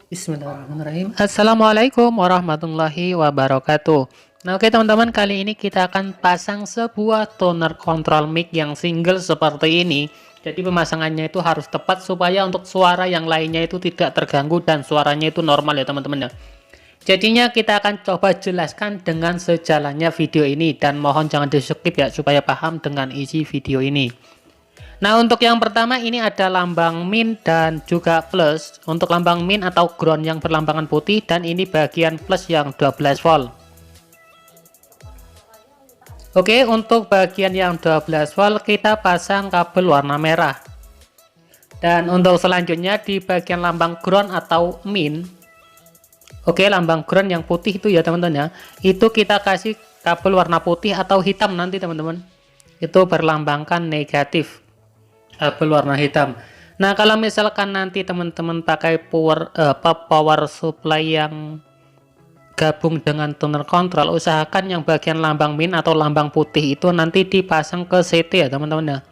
Bismillahirrahmanirrahim. Assalamualaikum warahmatullahi wabarakatuh. Nah, oke teman-teman, kali ini kita akan pasang sebuah toner control mic yang single seperti ini. Jadi pemasangannya itu harus tepat supaya untuk suara yang lainnya itu tidak terganggu dan suaranya itu normal ya teman-teman ya. Jadinya kita akan coba jelaskan dengan sejalannya video ini dan mohon jangan di skip ya supaya paham dengan isi video ini. Nah, untuk yang pertama ini ada lambang min dan juga plus. Untuk lambang min atau ground yang berlambangan putih dan ini bagian plus yang 12 volt. Oke, untuk bagian yang 12 volt kita pasang kabel warna merah. Dan untuk selanjutnya di bagian lambang ground atau min. Oke, lambang ground yang putih itu ya teman-teman ya. Itu kita kasih kabel warna putih atau hitam nanti teman-teman. Itu berlambangkan negatif. Kabel warna hitam. Nah, kalau misalkan nanti teman-teman pakai power supply yang gabung dengan tuner control, usahakan yang bagian lambang min atau lambang putih itu nanti dipasang ke CT ya teman-teman ya.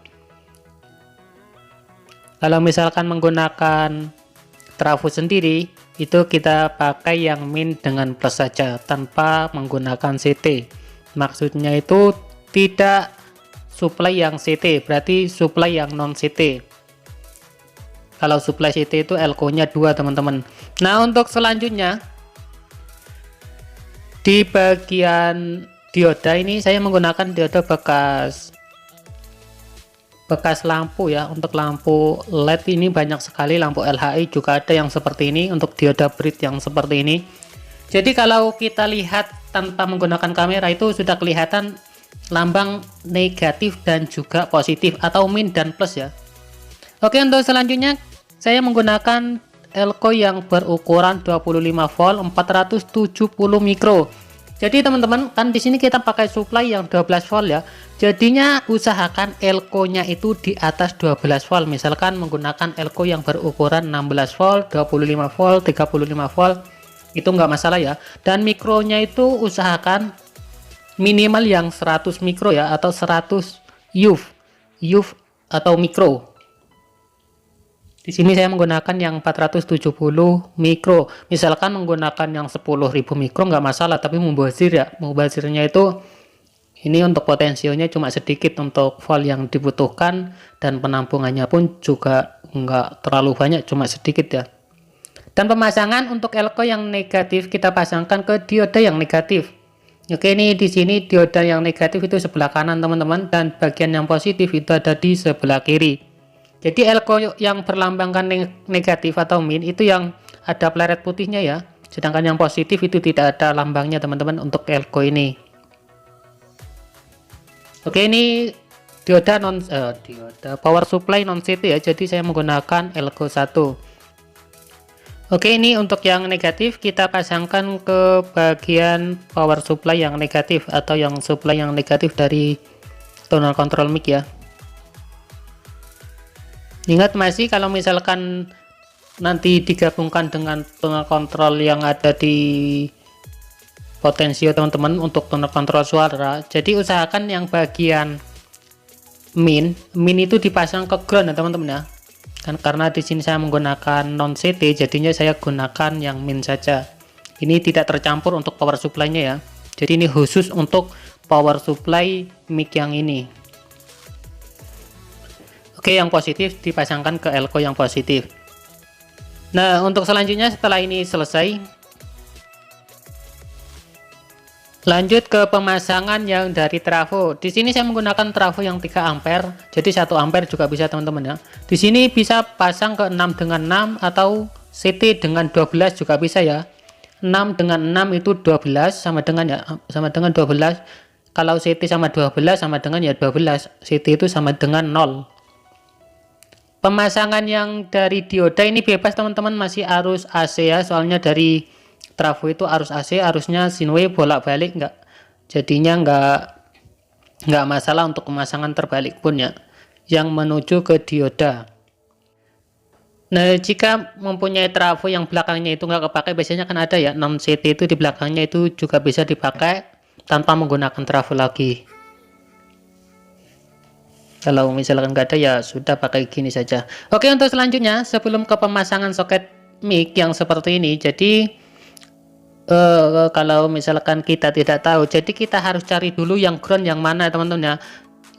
Kalau misalkan menggunakan trafo sendiri, itu kita pakai yang min dengan plus saja tanpa menggunakan CT. Maksudnya itu tidak supply yang CT, berarti supply yang non CT. Kalau supply CT itu elko nya 2 teman-teman. Nah, untuk selanjutnya di bagian dioda ini saya menggunakan dioda bekas lampu ya. Untuk lampu LED ini banyak sekali, lampu LHI juga ada yang seperti ini, untuk dioda bridge yang seperti ini. Jadi kalau kita lihat tanpa menggunakan kamera itu sudah kelihatan lambang negatif dan juga positif atau min dan plus ya. Oke, untuk selanjutnya saya menggunakan elko yang berukuran 25 volt 470 mikro. Jadi teman-teman, kan di sini kita pakai supply yang 12 volt ya. Jadinya usahakan elko-nya itu di atas 12 volt. Misalkan menggunakan elko yang berukuran 16 volt, 25 volt, 35 volt, itu enggak masalah ya. Dan mikronya itu usahakan minimal yang 100 mikro ya, atau 100 UF atau mikro. Di sini saya menggunakan yang 470 mikro. Misalkan menggunakan yang 10.000 mikro nggak masalah, tapi mubazir ya. Mubazirnya itu ini untuk potensialnya cuma sedikit untuk volt yang dibutuhkan dan penampungannya pun juga nggak terlalu banyak, cuma sedikit ya. Dan pemasangan untuk elko yang negatif kita pasangkan ke dioda yang negatif. Oke, ini di sini dioda yang negatif itu sebelah kanan teman-teman, dan bagian yang positif itu ada di sebelah kiri. Jadi elko yang berlambangkan negatif atau min itu yang ada pleret putihnya ya, sedangkan yang positif itu tidak ada lambangnya teman-teman untuk elko ini. Oke, ini dioda dioda power supply non CT ya, jadi saya menggunakan elko 1. Oke, ini untuk yang negatif kita pasangkan ke bagian power supply yang negatif atau yang supply yang negatif dari tuner control mic ya. Ingat masih, kalau misalkan nanti digabungkan dengan tuner control yang ada di potensio teman-teman untuk tuner control suara, jadi usahakan yang bagian min itu dipasang ke ground ya teman-teman ya. Kan karena di sini saya menggunakan non CT, jadinya saya gunakan yang min saja. Ini tidak tercampur untuk power supply-nya ya. Jadi ini khusus untuk power supply mic yang ini. Oke, yang positif dipasangkan ke elko yang positif. Nah, untuk selanjutnya setelah ini selesai, lanjut ke pemasangan yang dari trafo. Di sini saya menggunakan trafo yang 3 ampere, jadi 1 ampere juga bisa teman-teman ya. Di sini bisa pasang ke 6 dengan 6 atau CT dengan 12 juga bisa ya. 6 dengan 6 itu 12 sama dengan 12. Kalau CT sama 12 sama dengan ya 12. CT itu sama dengan 0. Pemasangan yang dari dioda ini bebas teman-teman, masih arus AC ya, soalnya dari trafo itu arus AC, arusnya sinway bolak-balik, jadinya nggak masalah untuk pemasangan terbalik pun ya, yang menuju ke dioda. Nah, jika mempunyai trafo yang belakangnya itu nggak kepakai, biasanya kan ada ya non CT itu di belakangnya, itu juga bisa dipakai tanpa menggunakan trafo lagi. Kalau misalkan nggak ada ya sudah pakai gini saja. Oke, untuk selanjutnya sebelum ke pemasangan soket mic yang seperti ini. Jadi kalau misalkan kita tidak tahu, jadi kita harus cari dulu yang ground yang mana teman-teman ya,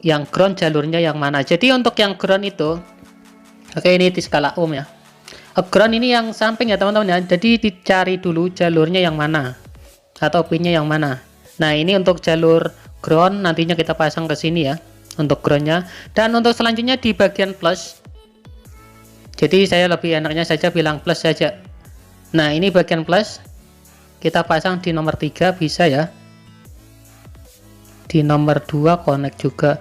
yang ground jalurnya yang mana. Jadi untuk yang ground itu, oke, ini di skala ohm ya, ground ini yang samping ya teman-teman ya. Jadi dicari dulu jalurnya yang mana atau pinnya yang mana. Nah, ini untuk jalur ground, nantinya kita pasang ke sini ya untuk groundnya. Dan untuk selanjutnya di bagian plus, jadi saya lebih enaknya saja bilang plus saja. Nah, ini bagian plus kita pasang di nomor 3 bisa ya, di nomor 2 connect juga.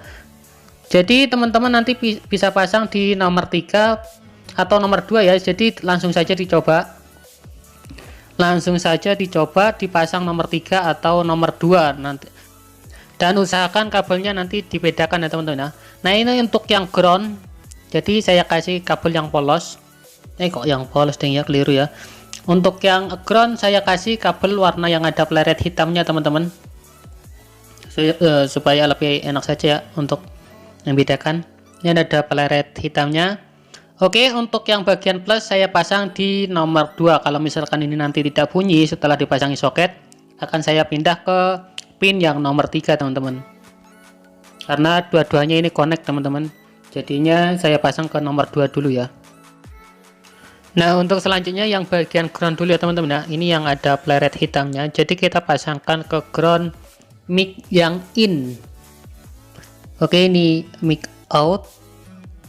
Jadi teman-teman nanti bisa pasang di nomor 3 atau nomor 2 ya. Jadi langsung saja dicoba dipasang nomor 3 atau nomor 2 nanti. Dan usahakan kabelnya nanti dibedakan ya teman-teman ya. Nah, ini untuk yang ground, jadi saya kasih kabel yang polos. Kok yang polos deh ya, keliru ya. Untuk yang ground saya kasih kabel warna yang ada pleret hitamnya teman-teman, supaya lebih enak saja ya untuk membedakan. Ini ada pleret hitamnya. Oke, untuk yang bagian plus saya pasang di nomor 2. Kalau misalkan ini nanti tidak bunyi setelah dipasangi soket, akan saya pindah ke pin yang nomor 3 teman-teman, karena dua-duanya ini connect teman-teman. Jadinya saya pasang ke nomor 2 dulu ya. Nah, untuk selanjutnya yang bagian ground dulu ya teman-teman ya. Ini yang ada pleret hitamnya, jadi kita pasangkan ke ground mic yang in. Oke, ini mic out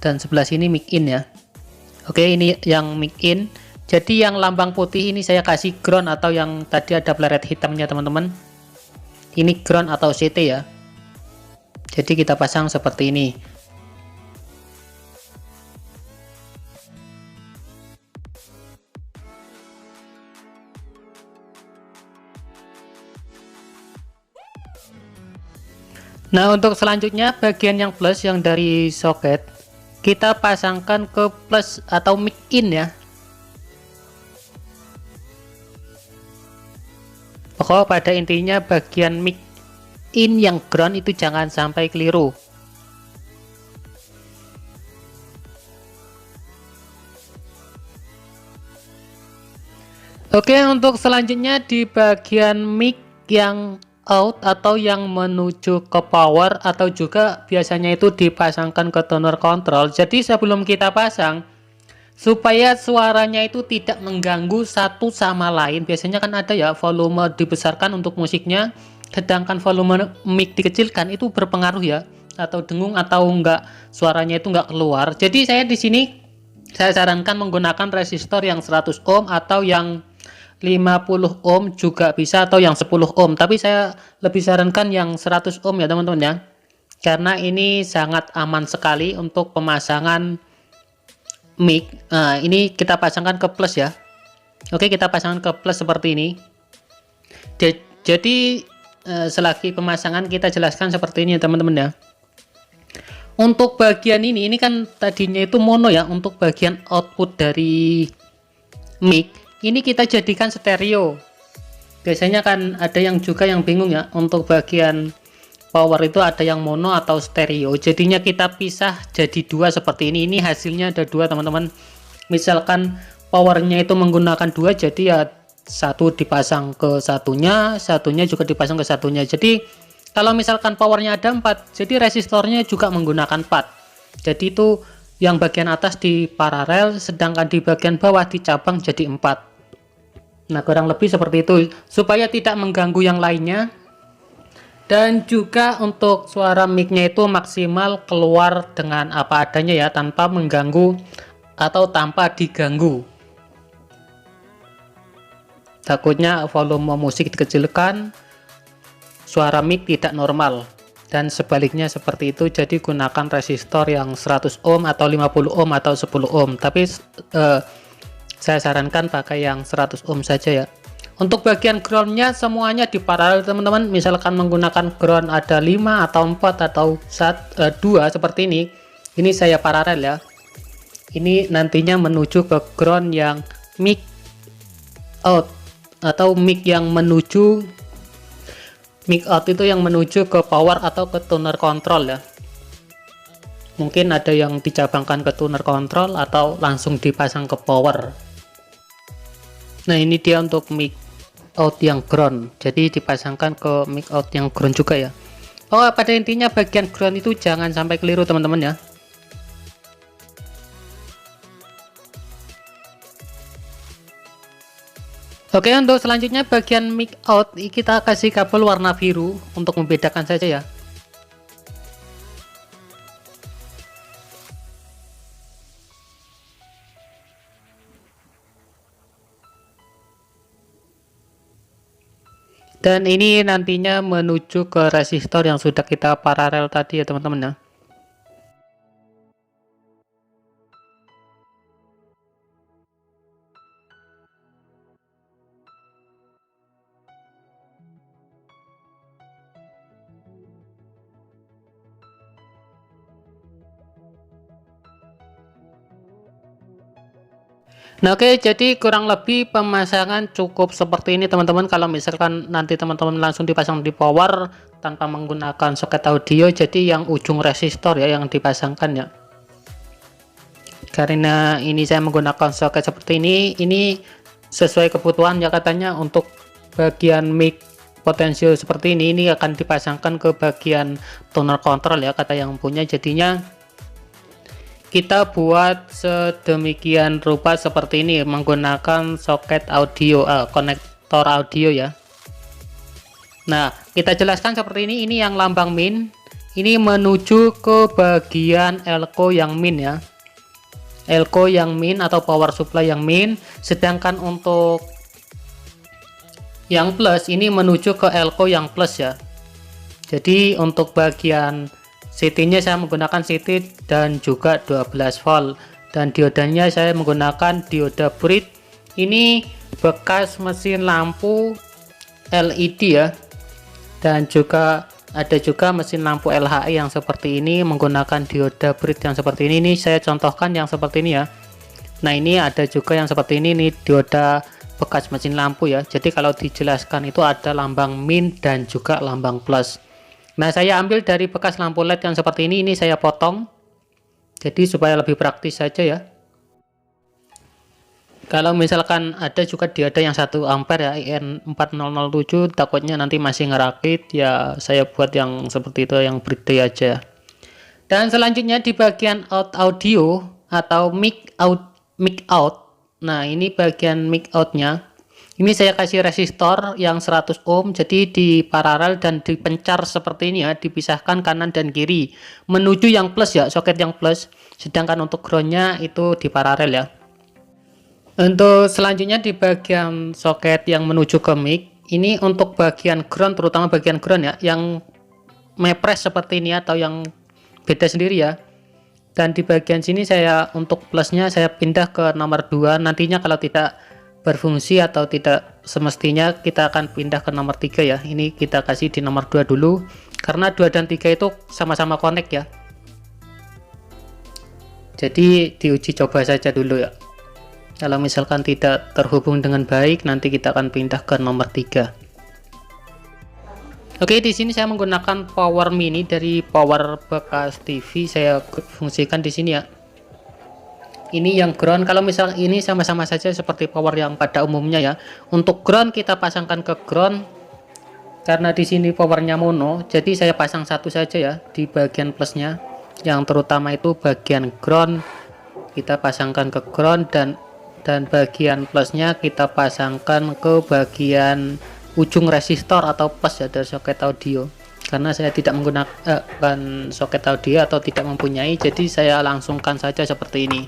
dan sebelah sini mic in ya. Oke, ini yang mic in. Jadi yang lambang putih ini saya kasih ground, atau yang tadi ada pleret hitamnya teman-teman, ini ground atau CT ya. Jadi kita pasang seperti ini. Nah, untuk selanjutnya bagian yang plus yang dari soket kita pasangkan ke plus atau mic in ya. Pokoknya pada intinya bagian mic in yang ground itu jangan sampai keliru. Oke, untuk selanjutnya di bagian mic yang out atau yang menuju ke power, atau juga biasanya itu dipasangkan ke tuner control. Jadi sebelum kita pasang, supaya suaranya itu tidak mengganggu satu sama lain, biasanya kan ada ya volume dibesarkan untuk musiknya, sedangkan volume mic dikecilkan, itu berpengaruh ya, atau dengung atau enggak, suaranya itu enggak keluar. Jadi saya di sini saya sarankan menggunakan resistor yang 100 ohm atau yang 50 ohm juga bisa, atau yang 10 ohm, tapi saya lebih sarankan yang 100 ohm ya teman-teman ya, karena ini sangat aman sekali untuk pemasangan mic. Nah, ini kita pasangkan ke plus ya. Oke, kita pasangkan ke plus seperti ini. Jadi selagi pemasangan kita jelaskan seperti ini ya teman-teman ya. Untuk bagian ini kan tadinya itu mono ya. Untuk bagian output dari mic ini kita jadikan stereo. Biasanya kan ada yang juga yang bingung ya, untuk bagian power itu ada yang mono atau stereo, jadinya kita pisah jadi dua seperti ini. Ini hasilnya ada dua teman-teman. Misalkan powernya itu menggunakan dua, jadi ya satu dipasang ke satunya, satunya juga dipasang ke satunya. Jadi kalau misalkan powernya ada 4, jadi resistornya juga menggunakan 4. Jadi itu yang bagian atas di paralel, sedangkan di bagian bawah dicabang jadi 4. Nah, kurang lebih seperti itu supaya tidak mengganggu yang lainnya. Dan juga untuk suara mic-nya itu maksimal keluar dengan apa adanya ya, tanpa mengganggu atau tanpa diganggu. Takutnya volume musik dikecilkan, suara mic tidak normal, dan sebaliknya seperti itu. Jadi gunakan resistor yang 100 ohm atau 50 ohm atau 10 ohm, tapi saya sarankan pakai yang 100 ohm saja ya. Untuk bagian groundnya semuanya di paralel teman-teman. Misalkan menggunakan ground ada 5 atau 4 atau 2 seperti ini saya paralel ya. Ini nantinya menuju ke ground yang mic out, atau mic yang menuju mic out itu yang menuju ke power atau ke tuner control ya. Mungkin ada yang dicabangkan ke tuner control atau langsung dipasang ke power. Nah ini dia untuk mic out yang ground, jadi dipasangkan ke mic out yang ground juga ya. Oh, pada intinya bagian ground itu jangan sampai keliru teman-teman ya. Oke, untuk selanjutnya bagian mic out kita kasih kabel warna biru untuk membedakan saja ya. Dan ini nantinya menuju ke resistor yang sudah kita paralel tadi ya teman-teman ya. Nah oke, jadi kurang lebih pemasangan cukup seperti ini teman-teman. Kalau misalkan nanti teman-teman langsung dipasang di power tanpa menggunakan soket audio, jadi yang ujung resistor ya yang dipasangkan ya. Karena ini saya menggunakan soket seperti ini sesuai kebutuhan ya katanya. Untuk bagian mic potensial seperti ini akan dipasangkan ke bagian toner control ya kata yang punya. Jadinya kita buat sedemikian rupa seperti ini menggunakan soket audio, konektor audio ya. Nah kita jelaskan seperti ini yang lambang min ini menuju ke bagian elko yang min ya, elko yang min atau power supply yang min, sedangkan untuk yang plus ini menuju ke elko yang plus ya. Jadi untuk bagian CT-nya saya menggunakan CT dan juga 12 volt, dan diodanya saya menggunakan dioda Brit. Ini bekas mesin lampu LED ya, dan juga ada juga mesin lampu LHI yang seperti ini menggunakan dioda Brit yang seperti ini saya contohkan yang seperti ini ya. Nah ini ada juga yang seperti ini dioda bekas mesin lampu ya. Jadi kalau dijelaskan itu ada lambang min dan juga lambang plus. Nah saya ambil dari bekas lampu LED yang seperti ini saya potong jadi supaya lebih praktis saja ya. Kalau misalkan ada juga dioda yang 1 ampere ya, IN4007, takutnya nanti masih ngerakit ya, saya buat yang seperti itu yang breakday aja. Dan selanjutnya di bagian out audio atau mic out. Nah ini bagian mic outnya. Ini saya kasih resistor yang 100 ohm, jadi di paralel dan dipencar seperti ini ya, dipisahkan kanan dan kiri menuju yang plus ya, soket yang plus, sedangkan untuk groundnya itu di paralel ya. Untuk selanjutnya di bagian soket yang menuju ke mic, ini untuk bagian ground, terutama bagian ground ya, yang mepres seperti ini atau yang beda sendiri ya. Dan di bagian sini saya untuk plusnya saya pindah ke nomor 2, nantinya kalau tidak berfungsi atau tidak semestinya kita akan pindah ke nomor 3 ya. Ini kita kasih di nomor 2 dulu karena 2 dan 3 itu sama-sama connect ya, jadi diuji coba saja dulu ya. Kalau misalkan tidak terhubung dengan baik nanti kita akan pindah ke nomor 3. Oke, di sini saya menggunakan power mini dari power bekas TV, saya fungsikan di sini ya. Ini yang ground, kalau misal ini sama-sama saja seperti power yang pada umumnya ya. Untuk ground kita pasangkan ke ground karena di sini powernya mono, jadi saya pasang satu saja ya di bagian plusnya, yang terutama itu bagian ground kita pasangkan ke ground, dan bagian plusnya kita pasangkan ke bagian ujung resistor atau plus ya dari soket audio. Karena saya tidak menggunakan soket audio atau tidak mempunyai, jadi saya langsungkan saja seperti ini.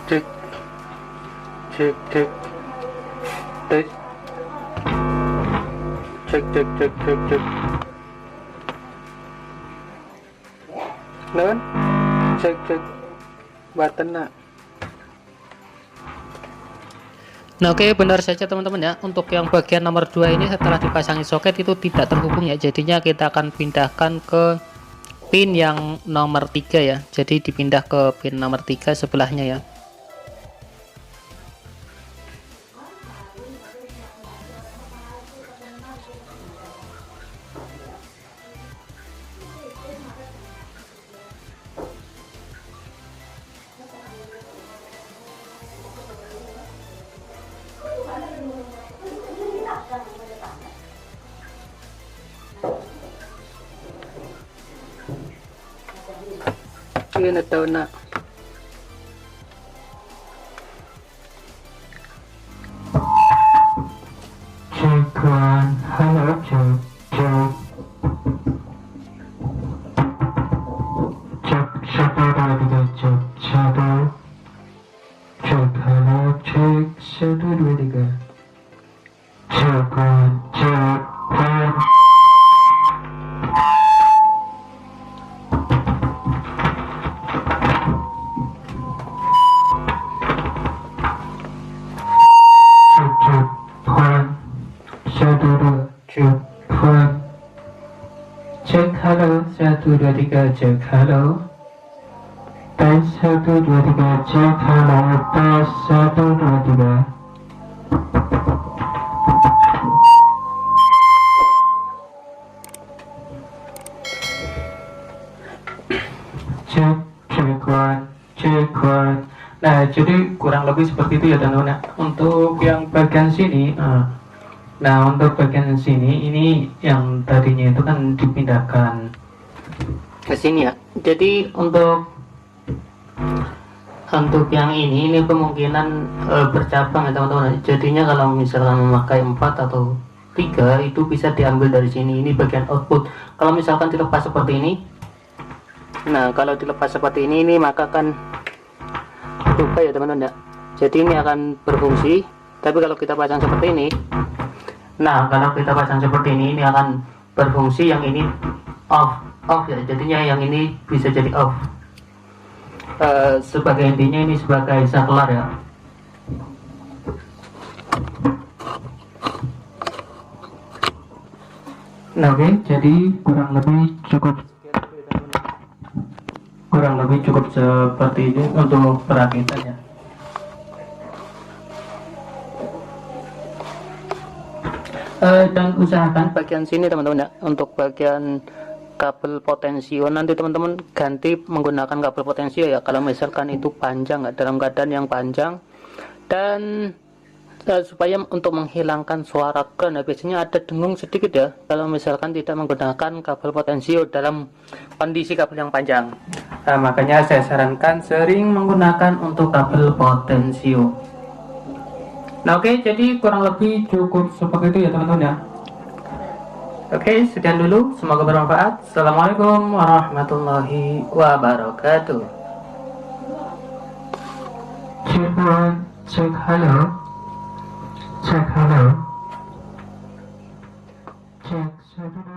cek cek cek tes, cek cek cek cek cek non cek cek button nak. Nah oke, benar saja teman-teman ya, untuk yang bagian nomor 2 ini setelah dipasangi soket itu tidak terhubung ya, jadinya kita akan pindahkan ke pin yang nomor 3 ya, jadi dipindah ke pin nomor 3 sebelahnya ya. Ini tahu nak. Check one, hello, check, check. Check, shadow, dua check, shadow. Check, hello, check, shadow, dua tiga. Check one, check, one. Cek halo 1 2 3 cek halo tes 1 2 3 cek halo tes 1 2 3. Cek one. Nah jadi kurang lebih seperti itu ya teman-teman. Untuk yang bagian sini nah untuk bagian sini ini yang tadinya itu kan dipindahkan Ke sini ya. Jadi untuk yang ini kemungkinan bercabang ya teman-teman. Jadinya kalau misalkan memakai 4 atau 3 itu bisa diambil dari sini. Ini bagian output. Kalau misalkan dilepas seperti ini, nah kalau dilepas seperti ini maka akan lupa ya teman-teman ya. Jadi ini akan berfungsi. Tapi kalau kita pasang seperti ini, nah kalau kita pasang seperti ini akan berfungsi. Yang ini off ya, jadinya yang ini bisa jadi off. Sebagai intinya ini sebagai saklar ya. Nah oke, jadi kurang lebih cukup seperti ini untuk perakitannya. Dan usahakan bagian sini teman-teman ya, untuk bagian kabel potensio nanti teman-teman ganti menggunakan kabel potensio ya, kalau misalkan itu panjang dalam keadaan yang panjang. Dan supaya untuk menghilangkan suara kran ya, biasanya ada dengung sedikit ya kalau misalkan tidak menggunakan kabel potensio dalam kondisi kabel yang panjang. Makanya saya sarankan sering menggunakan untuk kabel potensio. Nah oke, jadi kurang lebih cukup seperti itu ya teman-teman ya. Oke, sekian dulu, semoga bermanfaat. Assalamualaikum warahmatullahi wabarakatuh. Check one, check hello, check hello, check 1 2